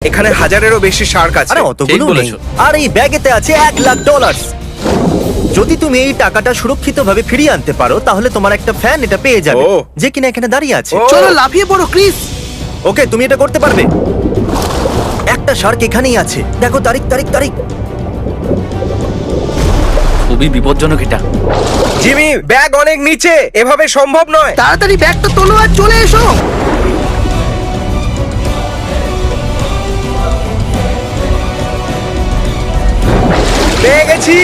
এখানে হাজারেরও বেশি শার্ক আছে। আরে অতগুলো ঠিক নেই। বলেছো। আর এই ব্যাগেতে আছে $1,00,000। যদি তুমি এই টাকাটা সুরক্ষিতভাবে ফিরিয়ে আনতে পারো তাহলে তোমার একটা ফ্যান এটা পেয়ে যাবে, ও। যে কিনা এখানে দাঁড়িয়ে আছে। ও। চলো লাফিয়ে পড়ো ক্রিস। ওকে, তুমি এটা করতে পারবে। একটা শার্ক এখানেই আছে, দেখো তারিখ তারিখ তারিখ। খুবই বিপজ্জনক এটা। জিমি, ব্যাগ অনেক নিচে, এভাবে সম্ভব নয়। তাড়াতাড়ি ব্যাগটা তোলো আর চলে এসো। পেয়ে গেছি,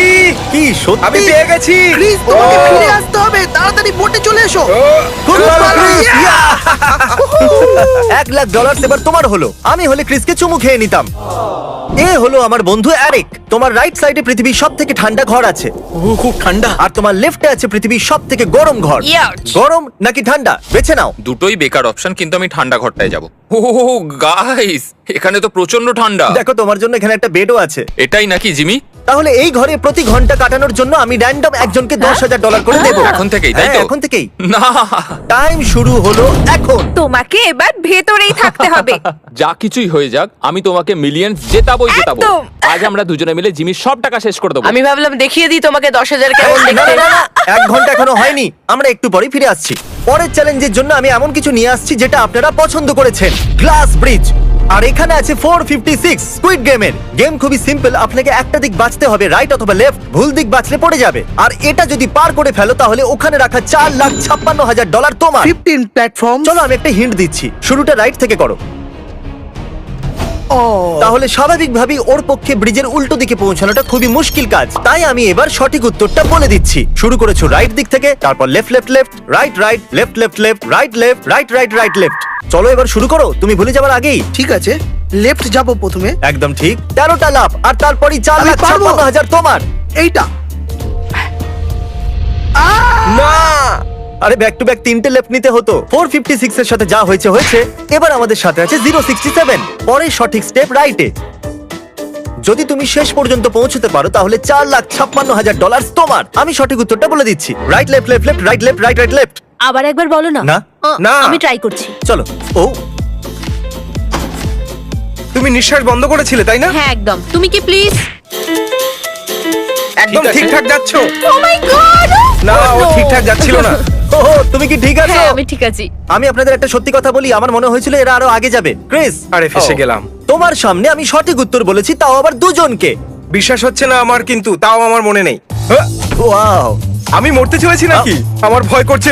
কি সত্যি? আমি পেয়ে গেছি। ক্রিস তোমাকে ও। ফিরে আসতে হবে, তাড়াতাড়ি বোটে চলে এসো। ও, খুব চলো, ভালো, ক্রিস। ক্রিস, $1,00,000 এবার তোমার হলো। আমি হলে ক্রিসকে চুমু খেয়ে নিতাম। এ হলো আমার বন্ধু অ্যারিক। তোমার রাইট সাইডে পৃথিবীর সব থেকে ঠান্ডা ঘর আছে, খুব ঠান্ডা। আর তোমার লেফটে আছে পৃথিবীর সব থেকে গরম ঘর। Ouch! গরম নাকি ঠান্ডা বেছে নাও। দুটোই বেকার অপশন, কিন্তু আমি ঠান্ডা ঘরটায় যাব। ও গাইস, এখানে তো প্রচন্ড ঠান্ডা। দেখো তোমার জন্য এখানে একটা বেডও আছে। এটাই নাকি জিমি? তাহলে এই ঘরে প্রতি ঘন্টা কাটানোর জন্য আমি র্যান্ডম একজনকে $10,000 করে দেবো। এখন থেকেই, তাই তো? হ্যাঁ, এখন থেকেই। না, টাইম শুরু হলো এখন। তোমাকে এবার ভেতরেই থাকতে হবে। যা কিছুই হয়ে যাক, আমি তোমাকে মিলিয়ন জেতাবোই জেতাবো। একদম। আজ আমরা দুজনে মিলে জিমির সব টাকা শেষ করে দেবো। আমি ভাবলাম দেখিয়ে দিই তোমাকে 10,000 কেমন না, দেখতে। না, না, না, 1 ঘন্টা এখনো হয়নি, আমরা একটু পরেই ফিরে আসছি। পরের চ্যালেঞ্জের জন্য আমি এমন কিছু নিয়ে আসছি যেটা আপনারা পছন্দ করেছেন, গ্লাস ব্রিজ। আর এখানে আছে 456 স্কুইড গেমের। গেম খুবই সিম্পল, আপনাকে একটা দিক বাঁচতে হবে, রাইট অথবা লেফট। ভুল দিক বাঁচলে পড়ে যাবে, আর এটা যদি পার করে ফেলো তাহলে ওখানে রাখা $4,56,000 তোমার। 15 প্ল্যাটফর্ম। চলো আমি একটা হিন্ট দিচ্ছি, শুরুটা রাইট থেকে করো। ও তাহলে স্বাভাবিকভাবেই ওর পক্ষে ব্রিজের উল্টো দিকে পৌঁছানোটা খুবই মুশকিল কাজ। তাই আমি এবার সঠিক উত্তরটা বলে দিচ্ছি। শুরু করেছো রাইট দিক থেকে, তারপর left left left, right right, left left left, right left, right right right left. চলো এবার শুরু করো, তুমি ভুলে যাবার আগেই। ঠিক আছে, লেফট যাবো প্রথমে। একদম ঠিক, 13টা লাফ, আর তারপরই আমি পারবো। $4,56,000 তোমার। এইটা না, আরে ব্যাক টু ব্যাক 3টে লেফট নিতে হতো। 456 এর সাথে যা হয়েছে হয়েছে। এবার আমাদের সাথে আছে 067, পরের সঠিক স্টেপ রাইটে। যদি তুমি শেষ পর্যন্ত পৌঁছতে পারো তাহলে $4,56,000 তোমার। আমি সঠিক উত্তরটা বলে দিচ্ছি, right left left left, right left, right right left. আবার একবার বলো না। না। না। আমি ট্রাই করছি। চলো। ও, তুমি নিঃশ্বাস বন্ধ করেছিলে তাই না? হ্যাঁ একদম। তুমি কি প্লিজ? একদম ঠিক আছে। ঠিকঠাক যাচ্ছ। ও মাই গড! না, ও ঠিকঠাক যাচ্ছিল না। ও, তুমি কি ঠিক আছো? হ্যাঁ আমি ঠিক আছি। আমি আপনাদের একটা সত্যি কথা বলি, আমার মনে হয়েছিল এরা আরো আগে যাবে। ক্রিস, আরে ফেসে ও, গেলাম। তোমার সামনে আমি সঠিক উত্তর বলেছি, তাও আবার দুজনকে। বিশ্বাস হচ্ছে না আমার, কিন্তু তাও আমার মনে নেই। হ্যাঁ, ওয়াও, আমি মরতে চলেছি নাকি? আমার ভয় করছে।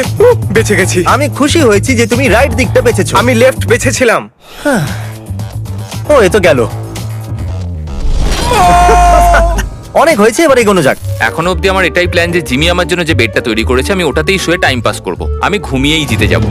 বেঁচে গেছি। আমি খুশি হয়েছি যে তুমি রাইট দিকটা বেছেছো। আমি লেফট বেছেছিলাম। ও, এ তো গেল। অনেক হয়েছে, এবার এগোনো যাক। এখনো অব্দি আমার এটাই প্ল্যান যে জিমি আমার জন্য যে বেডটা তৈরি করেছে আমি ওটাতেই শুয়ে টাইম পাস করব। আমি ঘুমিয়েই জিতে যাব।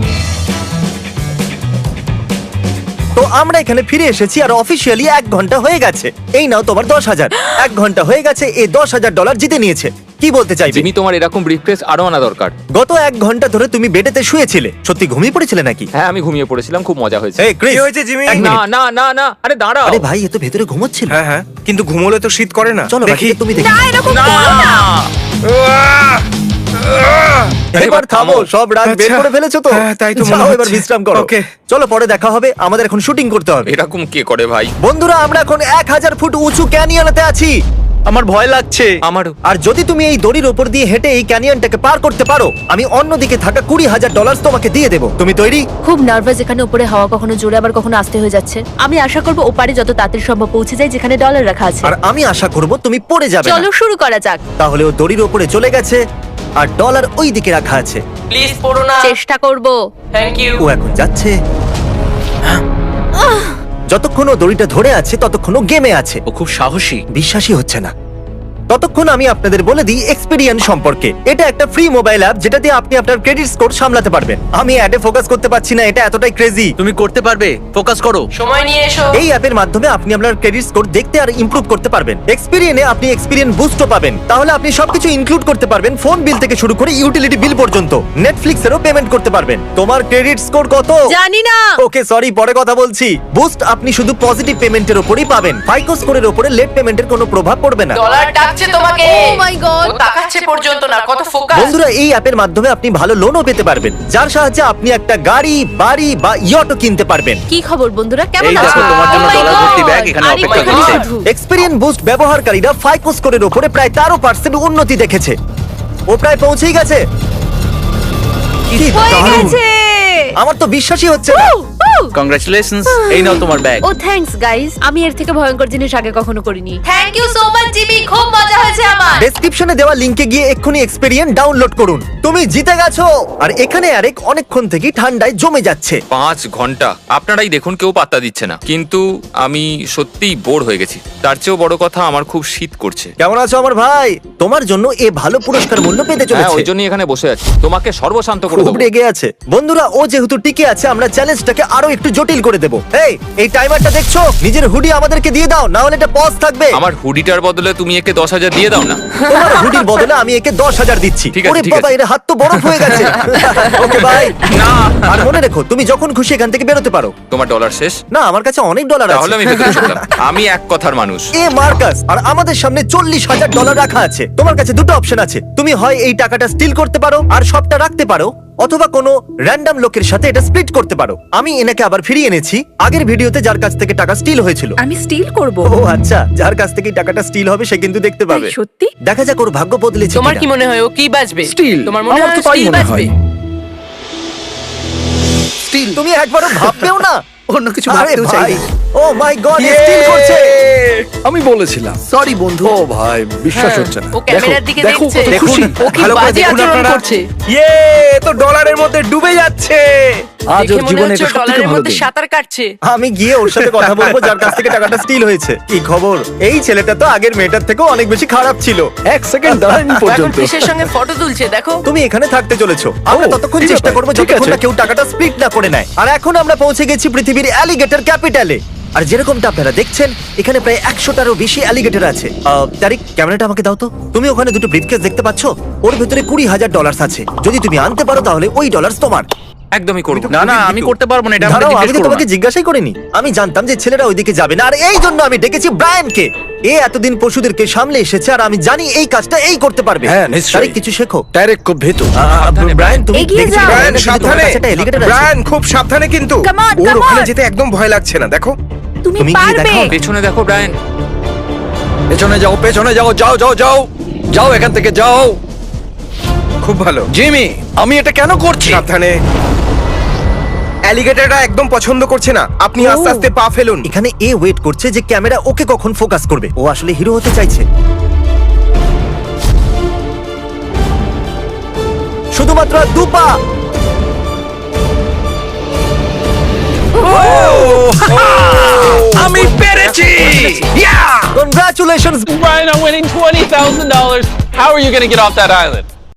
তো আমরা এখানে ফিরে এসেছি আর অফিসিয়ালি 1 ঘন্টা হয়ে গেছে। এই নাও তোমার 10,000। 1 ঘন্টা হয়ে গেছে, এই $10,000 জিতে নিয়েছে। কি বলতে চাইবে? জিমি, তোমার এরকম ব্রিফকেস আরো আনা দরকার। গত 1 ঘন্টা ধরে তুমি বেডেতে শুয়েছিলে, সত্যি ঘুমিয়ে পড়েছিলে নাকি? হ্যাঁ, আমি ঘুমিয়ে পড়েছিলাম, খুব মজা হয়েছে। এই ক্রিস, কি হয়েছে জিমি? এক না মিনিট। না না না, আরে দাঁড়াও। আরে ভাই, এ তো ভেতরে ঘুমোচ্ছিল। হ্যাঁ হ্যাঁ, কিন্তু ঘুমোলে তো শীত করে না। চলো দেখি। বাকিটা তুমি দেখি। না এরকম করো না। আহ! আহ! এবার থামো, সব রাগ বের আচ্ছা। করে ফেলেছো তো? হ্যাঁ, তাই তো মনে যাও, হচ্ছে। এবার বিশ্রাম করো। ওকে। চলো পরে দেখা হবে, আমাদের এখন শুটিং করতে হবে। এরকম কে করে ভাই? বন্ধুরা, আমরা এখন 1000 ফুট উঁচু ক্যানিয়নেতে আছি। আমার ভয় লাগছে। আমারও। আর যদি তুমি এই দড়ির উপর দিয়ে হেঁটে এই ক্যানিয়নটাকে পার করতে পারো, আমি অন্যদিকে থাকা $20,000 তোমাকে দিয়ে দেবো। তুমি তৈরি? খুব নার্ভাস, এখানে উপরে হাওয়া কখনো জোরে আবার কখনো আস্তে হয়ে যাচ্ছে। আমি আশা করবো ওপারে যত তাড়াতাড়ি সম্ভব পৌঁছে যায় যেখানে ডলার রাখা আছে। আর আমি আশা করব তুমি পড়ে যাবে না। চলো শুরু করা যাক। তাহলে ও দড়ির উপরে চলে গেছে আর ডলার ওই দিকে রাখা আছে। প্লিজ পড়ো না। চেষ্টা করব। Thank you. ও এখন যাচ্ছে। যতক্ষণ ও দড়িটা ধরে আছে ততক্ষণ ও গেমে আছে। ও খুব সাহসী। বিশ্বাসই হচ্ছে না। ততক্ষণ আমি আপনাদের বলে দিই এক্সপেরিয়েন্স সম্পর্কে। এটা একটা ফ্রি মোবাইল অ্যাপ যেটা দিয়ে আপনি আপনার ক্রেডিট স্কোর সামলাতে পারবেন। আমি অ্যাডে ফোকাস করতে পারছি না, এটা এতটাই ক্রেজি। তুমি করতে পারবে, ফোকাস করো। সময় নিয়ে এসো। এই অ্যাপের মাধ্যমে আপনি আপনার ক্রেডিট স্কোর দেখতে আর ইমপ্রুভ করতে পারবেন। এক্সপেরিয়েন্সে আপনি এক্সপেরিয়েন্স বুস্টও পাবেন। তাহলে আপনি সবকিছু ইনক্লুড করতে পারবেন, ফোন বিল থেকে শুরু করে ইউটিলিটি বিল পর্যন্ত। নেটফ্লিক্সেরও পেমেন্ট করতে পারবেন। তোমার ক্রেডিট স্কোর কত? জানি না। ওকে সরি, পরে কথা বলছি। বুস্ট আপনি শুধু পজিটিভ পেমেন্টের উপরই পাবেন। ফাইকো স্কোরের উপরে লেট পেমেন্টের কোনো প্রভাব পড়বে না। ডলার টাকছে দেখছে তোমাকে Oh my God! ও তাকাচ্ছে পর্যন্ত না, কত ফোকাস। বন্ধুরা এই অ্যাপের মাধ্যমে আপনি ভালো লোনও পেতে পারবেন, যার সাহায্যে আপনি একটা গাড়ি, বাড়ি বা ইয়টও কিনতে পারবেন। কি খবর বন্ধুরা, কেমন এই আছো? দেখো, তোমার জন্য Oh my ডলার ভর্তি God! ব্যাগ এখানে আরে অপেক্ষা এখানে করছে। শুধু। এক্সপেরিয়েন্স বুস্ট ব্যবহারকারীরা ফাইকো স্কোরের উপরে প্রায় 13% উন্নতি দেখেছে। ও প্রায় পৌঁছেই গেছে। কি হয়ে দারুণ! গেছে! আমার তো বিশ্বাসই হচ্ছে না। কংগ্রাচুলেশনস, এই নাও তোমার ব্যাগ। ও থ্যাঙ্কস গাইস, আমি এর থেকে ভয়ঙ্কর জিনিস আগে কখনো করিনি। Thank you so much Jimmy, খুব মজা হয়েছে আমার। ডেসক্রিপশনে দেওয়া লিংকে গিয়ে এক্ষুনি এক্সপেরিয়েন্স ডাউনলোড করুন। তুমি জিতে গেছো। আর এখানে আরেক অনেকক্ষণ থেকে ঠান্ডায় জমে যাচ্ছে। 5 ঘন্টা আপনারাই দেখুন, কেউ পাত্তা দিচ্ছে না, কিন্তু আমি সত্যিই বোর হয়ে গেছি। তার চেয়েও বড় কথা, আমার খুব শীত করছে। কেমন আছো আমার ভাই? তোমার জন্য এ ভালো পুরস্কার মূল্য পেতে হ্যাঁ, চলেছে। ওই জন্যই এখানে বসে আছি, তোমাকে সর্বশান্ত করে খুব দেবো। রেগে আছে। বন্ধুরা ও যেহেতু টিকে আছে, আমরা চ্যালেঞ্জটাকে আরো একটু জটিল করে দেব। এই টাইমারটা দেখছো? নিজের হুডি আমাদেরকে দিয়ে দাও, না হলে এটা পজ থাকবে। আমার হুডিটার বদলে তুমি একে 10,000 দিয়ে দাও না। তোমার হুডির বদলে আমি একে 10,000 দিচ্ছি। ঠিক আছে, ওরে ঠিক বাবা, আছে। এর হাত তো বরফ হয়ে গেছে। Okay bye. না, আর মনে রেখো, তুমি যখন খুশি এখান থেকে বেরোতে পারো। তোমার ডলার শেষ? না, আমার কাছে অনেক ডলার তাহলে আছে। আমি ভেতরে চললাম। আমি এক কথার মানুষ। এ মার্কাস, আর আমাদের সামনে $40,000 রাখা আছে। তোমার কাছে দুটো অপশন আছে। তুমি হয় এই টাকাটা স্টিল করতে পারো আর সবটা রাখতে পারো, অথবা কোনো র্যান্ডম লোকের সাথে এটা স্প্লিট করতে পারো। আমি এনাকে আবার ফিরিয়ে এনেছি আগের ভিডিওতে যার কাছ থেকে টাকা স্টিল হয়েছিল। আমি স্টিল করব। ও আচ্ছা, যার কাছ থেকে টাকাটা স্টিল হবে সে কিন্তু দেখতে পাবে। তাই সত্যি? দেখা যাক ওর ভাগ্য বদলেছে তোমার কিনা। কি মনে হয় ও কি বাজবে? Steel। তোমার মনে আমার হয় তো তাই স্টিল মনে বাজবে? হয়। স্টিল তুমি একবারও ভাববেও না? অন্য কিছু আরে ভাবতেও ভাই, চাই ও মাই গড, স্টিল করছে। আমি বলেছিলাম। সরি বন্ধু। ও ভাই, বিশ্বাস হচ্ছে না। ও ক্যামেরার দিকে দেখো দেখছে। কত খুশি। ও কি ভালো করে বাজে দেখুন আচরণ আপনারা। করছে। ইয়ে, এ তো ডলারের মধ্যে ডুবে যাচ্ছে। আজ দেখে ওর মনে জীবনে হচ্ছে এটা সবথেকে ডলারের ভালো মধ্যে দিন। সাঁতার কাটছে। আমি গিয়ে ওর সাথে কথা বলবো যার কাছ থেকে টাকাটা স্টিল হয়েছে। কি খবর? এই ছেলেটা তো আগের মেয়েটার থেকেও অনেক বেশি খারাপ ছিল। 1 সেকেন্ড দাঁড়ায়নি ও এখন পর্যন্ত। ফিশের সঙ্গে ফটো তুলছে, দেখো। তুমি এখানে থাকতে চলেছো। আমরা ও, ততক্ষণ ঠিক চেষ্টা আছে, করবো ঠিক যতক্ষণ আছে। না কেউ টাকাটা স্প্লিট না করে নেয়। আর এখন আমরা পৌঁছে গেছি পৃথিবীর অ্যালিগেটর ক্যাপিটালে। আর যেরকমটা আপনারা দেখছেন, এখানে প্রায় 100টারও বেশি অ্যালিগেটর আছে। তারিক, ক্যামেরাটা আমাকে দাও তো। তুমি ওখানে দুটো ব্রিফকেস দেখতে পাচ্ছ? ওর ভেতরে $20,000 আছে। যদি তুমি আনতে পারো তাহলে ওই ডলার তোমার। একদমই করব না, না, আমি করতে পারবো না, এটা আমাকে দাঁড়াও, আমি জিজ্ঞেস তো করো তোমাকে না। জিজ্ঞাসাই করিনি। আমি জানতাম যে ছেলেরা ওইদিকে যাবে না, আর এই জন্য আমি ডেকেছি ব্রায়ানকে। এ এতদিন পশুদেরকে সামলে এসেছে, আর আমি জানি এই কাজটা এই করতে পারবে। হ্যাঁ, নিশ্চয়ই। তারিক, কিছু শেখো। ডাইরেক্ট খুব ভেতু। ব্রায়ান, তুমি এগিয়ে দেখেছো যাও। ব্রায়ান, ব্রায়ান, কিন্তু তোমার সাবধানে। কাছে একটা alligator আছে। ব্রায়ান, খুব সাবধানে কিন্তু। Come on, ওর come ওখানে on। যেতে একদম ভয় লাগছে না, দেখো। তুমি তুমি গিয়ে পারবে। দেখাও। পেছনে দেখো ব্রায়ান। পেছনে যাও, পেছনে যাও, যাও যাও যাও যাও, এখান থেকে যাও। খুব ভালো জিমি, আমি এটা কেন করছি? সাবধানে। অ্যালিগেটরটা একদম পছন্দ করছে না। আপনি আস্তে আস্তে পা ফেলুন। এখানে এ ওয়েট করছে যে ক্যামেরা ওকে কখন ফোকাস করবে। ও আসলে হিরো হতে চাইছে। শুধুমাত্র 2 পা। আমি পেরেছি। Congratulations. Ryan, I'm winning $20,000. How are you going to get off that island?